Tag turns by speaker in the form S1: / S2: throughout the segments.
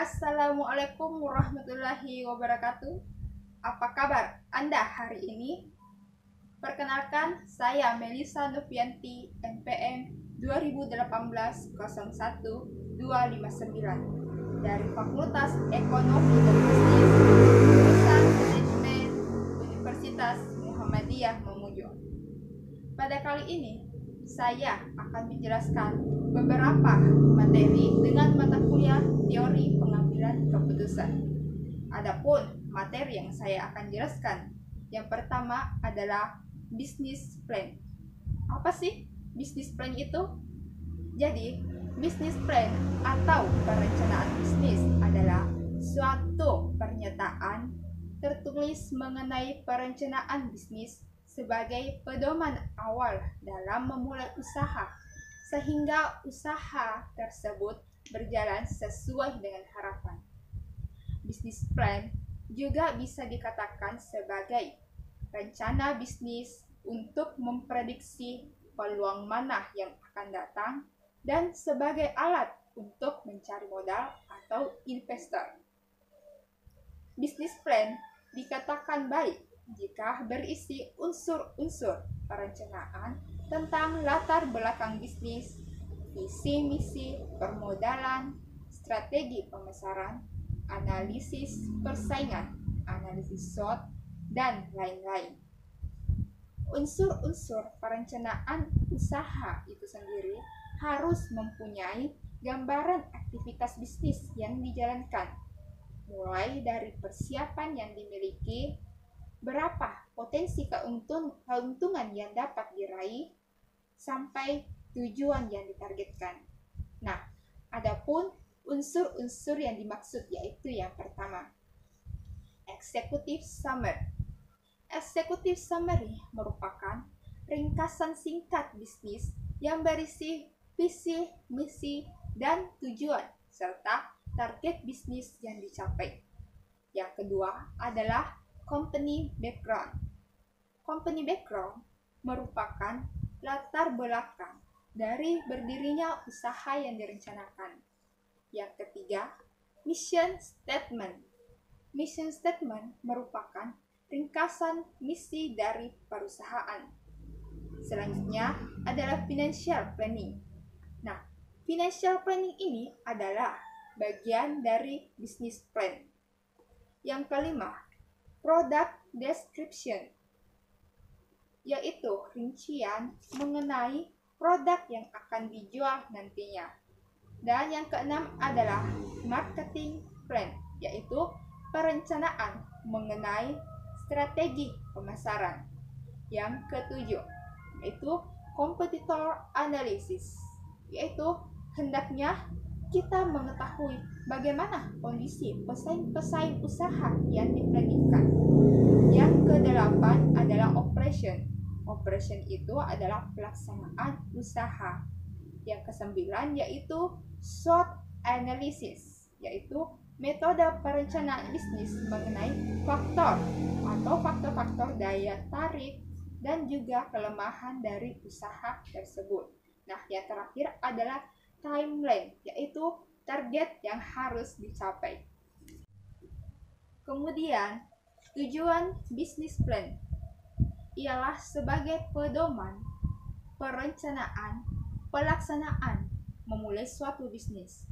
S1: Assalamualaikum warahmatullahi wabarakatuh. Apa kabar Anda hari ini? Perkenalkan, saya Melisa Novianti, NPM 2018-01259 dari Fakultas Ekonomi dan Bisnis, Jurusan Manajemen, Universitas Muhammadiyah Mamuju. Pada kali ini, saya akan menjelaskan beberapa materi dengan mata kuliah teori pengambilan keputusan. Adapun materi yang saya akan jelaskan, yang pertama adalah business plan. Apa sih business plan itu? Jadi, business plan atau perencanaan bisnis adalah suatu pernyataan tertulis mengenai perencanaan bisnis sebagai pedoman awal dalam memulai usaha, sehingga usaha tersebut berjalan sesuai dengan harapan. Business plan juga bisa dikatakan sebagai rencana bisnis untuk memprediksi peluang mana yang akan datang dan sebagai alat untuk mencari modal atau investor. Business plan dikatakan baik jika berisi unsur-unsur perencanaan tentang latar belakang bisnis, visi misi, permodalan, strategi pemasaran, analisis persaingan, analisis SWOT, dan lain-lain. Unsur-unsur perencanaan usaha itu sendiri harus mempunyai gambaran aktivitas bisnis yang dijalankan, mulai dari persiapan yang dimiliki, berapa potensi keuntungan yang dapat diraih, sampai tujuan yang ditargetkan. Nah, adapun unsur-unsur yang dimaksud yaitu yang pertama, executive summary. Executive summary merupakan ringkasan singkat bisnis yang berisi visi, misi, dan tujuan serta target bisnis yang dicapai. Yang kedua adalah company background. Company background merupakan latar belakang dari berdirinya usaha yang direncanakan. Yang ketiga, mission statement. Mission statement merupakan ringkasan misi dari perusahaan. Selanjutnya adalah financial planning. Nah, financial planning ini adalah bagian dari business plan. Yang kelima, product description, yaitu rincian mengenai produk yang akan dijual nantinya. Dan yang keenam adalah marketing plan, yaitu perencanaan mengenai strategi pemasaran. Yang ketujuh, yaitu competitor analysis, yaitu hendaknya kita mengetahui bagaimana kondisi pesaing-pesaing usaha yang diprediksi. Yang kedelapan adalah operation. Operation itu adalah pelaksanaan usaha. Yang kesembilan yaitu SWOT analysis, yaitu metode perencanaan bisnis mengenai faktor atau faktor-faktor daya tarik dan juga kelemahan dari usaha tersebut. Nah, yang terakhir adalah timeline, yaitu target yang harus dicapai. Kemudian, tujuan bisnis plan ialah sebagai pedoman perencanaan pelaksanaan memulai suatu bisnis,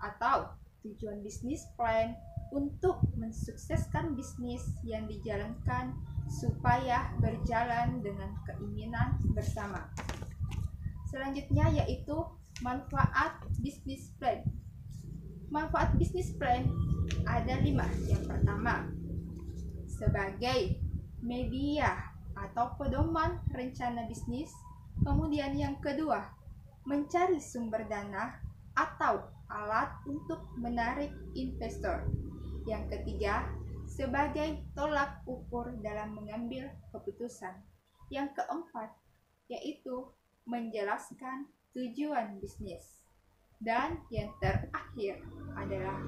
S1: atau tujuan bisnis plan untuk mensukseskan bisnis yang dijalankan supaya berjalan dengan keinginan bersama. Selanjutnya yaitu manfaat bisnis plan. Manfaat bisnis plan ada 5. Yang pertama, sebagai media atau pedoman rencana bisnis. Kemudian yang kedua, mencari sumber dana atau alat untuk menarik investor. Yang ketiga, sebagai tolak ukur dalam mengambil keputusan. Yang keempat, yaitu menjelaskan tujuan bisnis. Dan yang terakhir adalah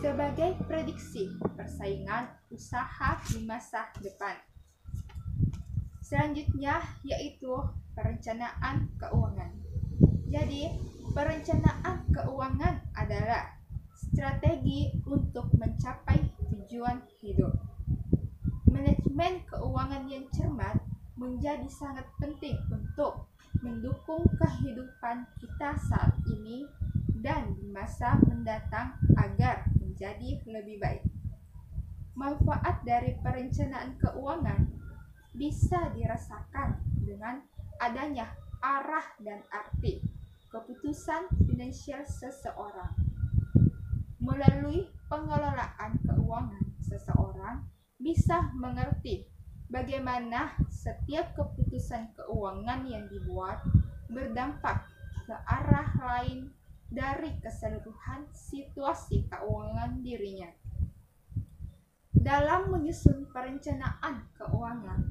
S1: sebagai prediksi persaingan usaha di masa depan. Selanjutnya yaitu perencanaan keuangan. Jadi, perencanaan keuangan adalah strategi untuk mencapai tujuan hidup. Manajemen keuangan yang cermat menjadi sangat penting untuk mendukung kehidupan kita saat ini dan di masa mendatang agar menjadi lebih baik. Manfaat dari perencanaan keuangan bisa dirasakan dengan adanya arah dan arti keputusan finansial seseorang. Melalui pengelolaan keuangan, seseorang bisa mengerti bagaimana setiap keputusan keuangan yang dibuat berdampak ke arah lain dari keseluruhan situasi keuangan dirinya. Dalam menyusun perencanaan keuangan,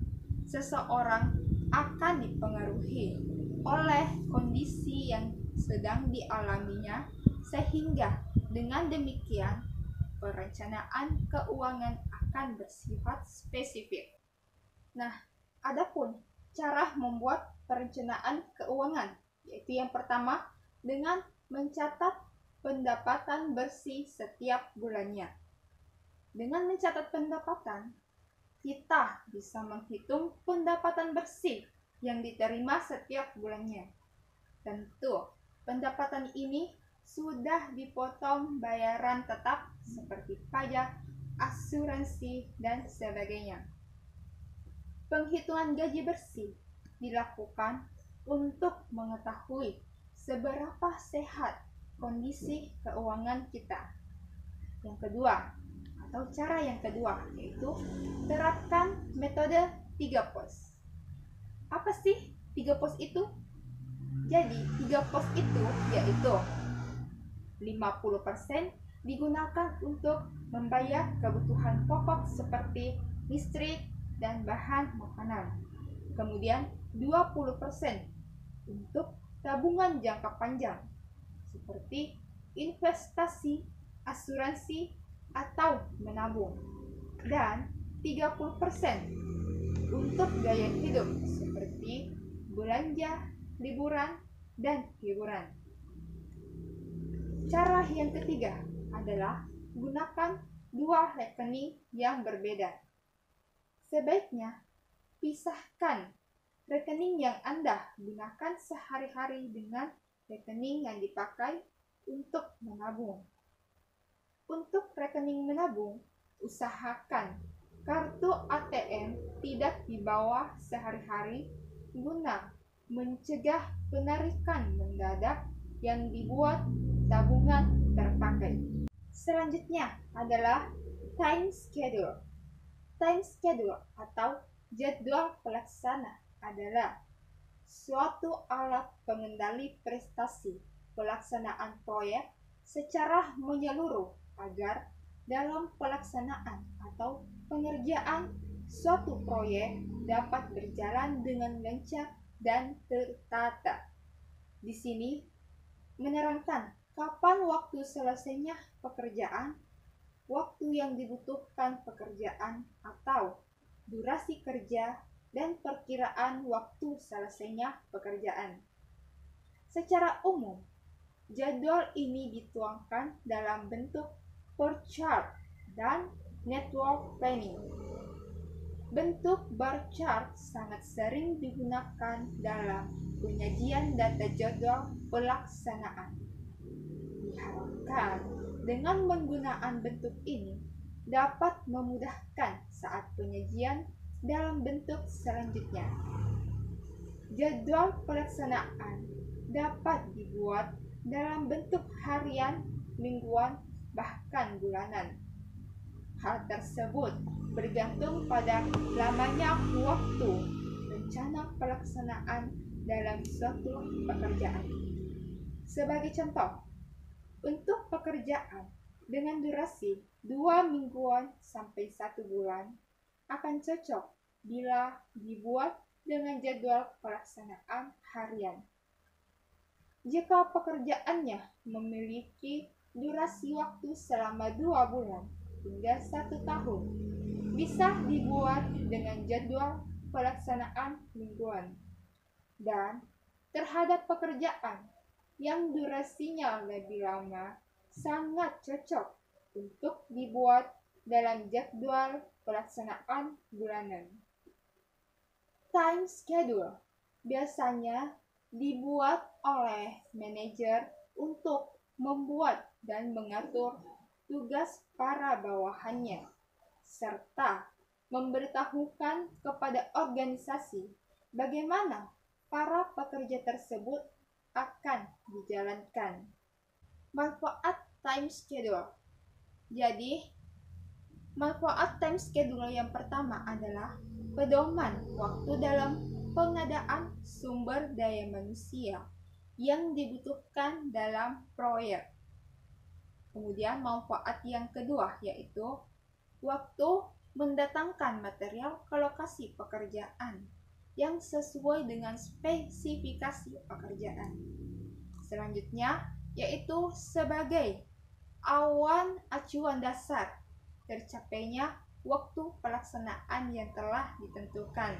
S1: seseorang akan dipengaruhi oleh kondisi yang sedang dialaminya, sehingga dengan demikian perencanaan keuangan akan bersifat spesifik. Nah, adapun cara membuat perencanaan keuangan, yaitu yang pertama dengan mencatat pendapatan bersih setiap bulannya. Dengan mencatat pendapatan, kita bisa menghitung pendapatan bersih yang diterima setiap bulannya. Tentu, pendapatan ini sudah dipotong bayaran tetap seperti pajak, asuransi, dan sebagainya. Penghitungan gaji bersih dilakukan untuk mengetahui seberapa sehat kondisi keuangan kita. Yang kedua, atau cara yang kedua, yaitu terapkan metode 3 pos. Apa sih 3 pos itu? Jadi 3 pos itu yaitu 50% digunakan untuk membayar kebutuhan pokok seperti listrik dan bahan makanan. Kemudian 20% untuk tabungan jangka panjang seperti investasi, asuransi, atau menabung. Dan 30% untuk gaya hidup seperti belanja, liburan, dan hiburan. Cara yang ketiga adalah gunakan 2 rekening yang berbeda. Sebaiknya pisahkan rekening yang Anda gunakan sehari-hari dengan rekening yang dipakai untuk menabung. Untuk rekening menabung, usahakan kartu ATM tidak dibawa sehari-hari guna mencegah penarikan mendadak yang dibuat tabungan terpakai. Selanjutnya adalah time schedule. Time schedule atau jadwal pelaksana adalah suatu alat pengendali prestasi pelaksanaan proyek secara menyeluruh agar dalam pelaksanaan atau pengerjaan suatu proyek dapat berjalan dengan lancar dan tertata. Di sini menerangkan kapan waktu selesainya pekerjaan, waktu yang dibutuhkan pekerjaan atau durasi kerja, dan perkiraan waktu selesainya pekerjaan. Secara umum, jadwal ini dituangkan dalam bentuk bar chart dan network planning. Bentuk bar chart sangat sering digunakan dalam penyajian data jadwal pelaksanaan. Diharapkan dengan penggunaan bentuk ini dapat memudahkan saat penyajian dalam bentuk selanjutnya. Jadwal pelaksanaan dapat dibuat dalam bentuk harian, mingguan, bahkan bulanan. Hal tersebut bergantung pada lamanya waktu rencana pelaksanaan dalam suatu pekerjaan. Sebagai contoh, untuk pekerjaan dengan durasi 2 mingguan sampai 1 bulan akan cocok bila dibuat dengan jadwal pelaksanaan harian. Jika pekerjaannya memiliki durasi waktu selama 2 bulan hingga 1 tahun, bisa dibuat dengan jadwal pelaksanaan mingguan. Dan terhadap pekerjaan yang durasinya lebih lama, sangat cocok untuk dibuat dalam jadwal pelaksanaan bulanan. Time schedule biasanya dibuat oleh manajer untuk membuat dan mengatur tugas para bawahannya, serta memberitahukan kepada organisasi bagaimana para pekerja tersebut akan dijalankan. Manfaat time schedule. Jadi, manfaat time schedule yang pertama adalah pedoman waktu dalam pengadaan sumber daya manusia yang dibutuhkan dalam proyek. Kemudian manfaat yang kedua yaitu waktu mendatangkan material ke lokasi pekerjaan yang sesuai dengan spesifikasi pekerjaan. Selanjutnya yaitu sebagai awan acuan dasar tercapainya waktu pelaksanaan yang telah ditentukan.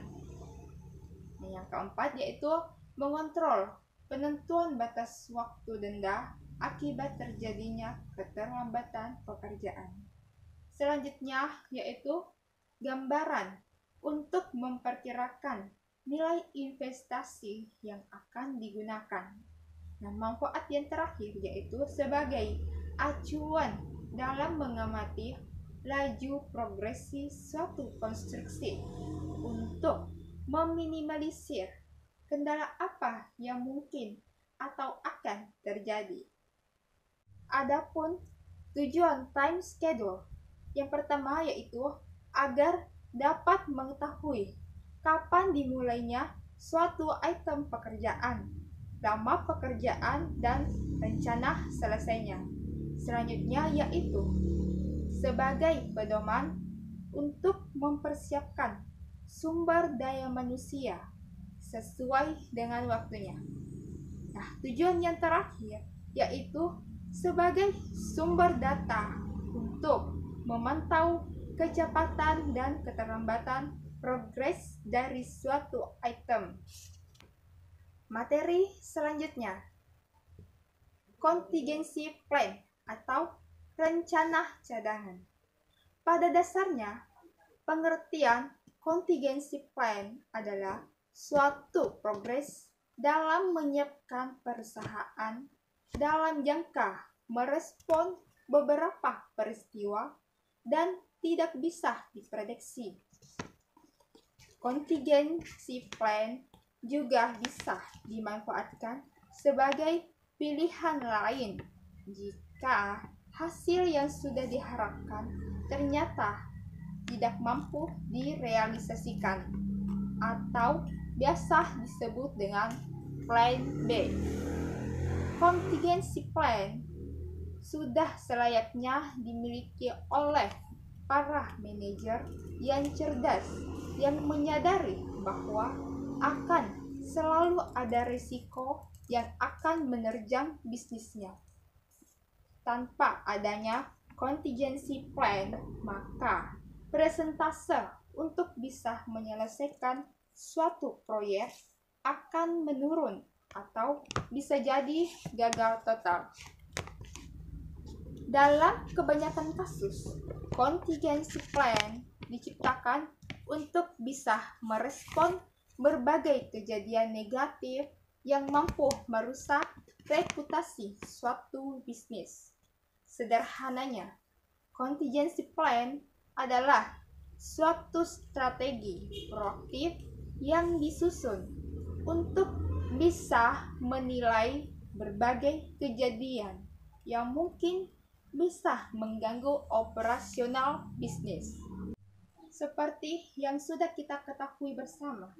S1: Yang keempat yaitu mengontrol penentuan batas waktu denda akibat terjadinya keterlambatan pekerjaan. Selanjutnya yaitu gambaran untuk memperkirakan nilai investasi yang akan digunakan. Nah, manfaat yang terakhir yaitu sebagai acuan dalam mengamati laju progresi suatu konstruksi untuk meminimalisir kendala apa yang mungkin atau akan terjadi. Adapun tujuan time schedule yang pertama yaitu agar dapat mengetahui kapan dimulainya suatu item pekerjaan, lama pekerjaan, dan rencana selesainya. Selanjutnya yaitu sebagai pedoman untuk mempersiapkan sumber daya manusia sesuai dengan waktunya. Nah, tujuan yang terakhir yaitu sebagai sumber data untuk memantau kecepatan dan keterlambatan progres dari suatu item. Materi selanjutnya, contingency plan atau rencana cadangan. Pada dasarnya, pengertian contingency plan adalah suatu progres dalam menyiapkan perusahaan dalam jangka merespon beberapa peristiwa dan tidak bisa diprediksi. Contingency plan juga bisa dimanfaatkan sebagai pilihan lain jika hasil yang sudah diharapkan ternyata tidak mampu direalisasikan atau biasa disebut dengan plan B. Contingency plan sudah selayaknya dimiliki oleh para manajer yang cerdas yang menyadari bahwa akan selalu ada risiko yang akan menerjang bisnisnya. Tanpa adanya contingency plan, maka persentase untuk bisa menyelesaikan suatu proyek akan menurun atau bisa jadi gagal total. Dalam kebanyakan kasus, contingency plan diciptakan untuk bisa merespon berbagai kejadian negatif yang mampu merusak reputasi suatu bisnis. Sederhananya, contingency plan adalah suatu strategi proaktif yang disusun untuk bisa menilai berbagai kejadian yang mungkin bisa mengganggu operasional bisnis. Seperti yang sudah kita ketahui bersama,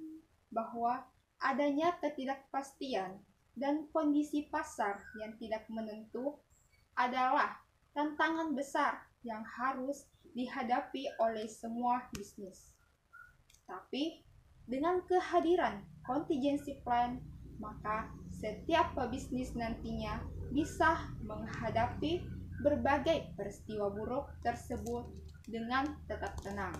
S1: bahwa adanya ketidakpastian dan kondisi pasar yang tidak menentu adalah tantangan besar yang harus dihadapi oleh semua bisnis. Tapi dengan kehadiran contingency plan, maka setiap pebisnis nantinya bisa menghadapi berbagai peristiwa buruk tersebut dengan tetap tenang.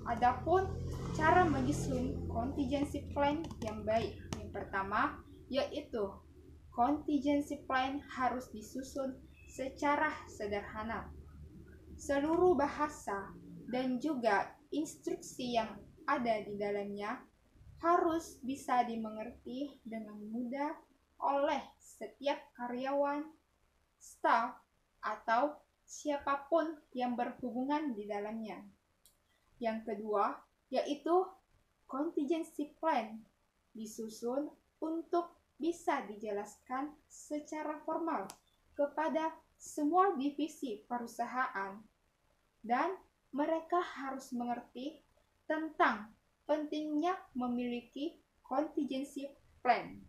S1: Adapun cara menyusun contingency plan yang baik, yang pertama yaitu contingency plan harus disusun secara sederhana. Seluruh bahasa dan juga instruksi yang ada di dalamnya harus bisa dimengerti dengan mudah oleh setiap karyawan, staf, atau siapapun yang berhubungan di dalamnya. Yang kedua, yaitu contingency plan, disusun untuk bisa dijelaskan secara formal kepada semua divisi perusahaan, dan mereka harus mengerti tentang pentingnya memiliki contingency plan.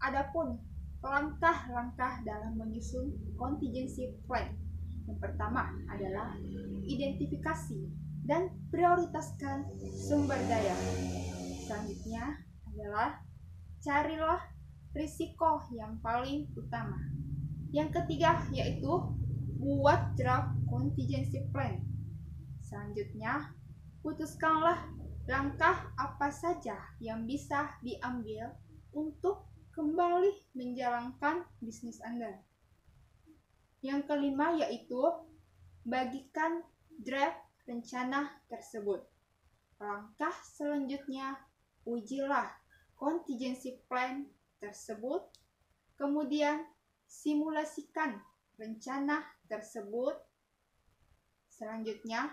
S1: Adapun langkah-langkah dalam menyusun contingency plan. Yang pertama adalah identifikasi dan prioritaskan sumber daya. Selanjutnya adalah carilah risiko yang paling utama. Yang ketiga yaitu buat draft contingency plan. Selanjutnya, putuskanlah langkah apa saja yang bisa diambil untuk kembali menjalankan bisnis Anda. Yang kelima yaitu bagikan draft rencana tersebut. Langkah selanjutnya, ujilah contingency plan tersebut, kemudian simulasikan rencana tersebut. Selanjutnya,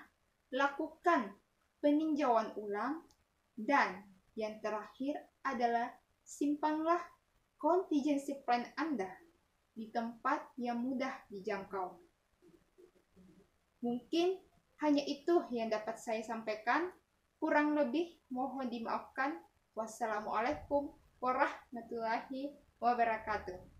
S1: lakukan peninjauan ulang, dan yang terakhir adalah simpanlah contingency plan Anda di tempat yang mudah dijangkau. Mungkin hanya itu yang dapat saya sampaikan. Kurang lebih mohon dimaafkan. Wassalamualaikum warahmatullahi wabarakatuh.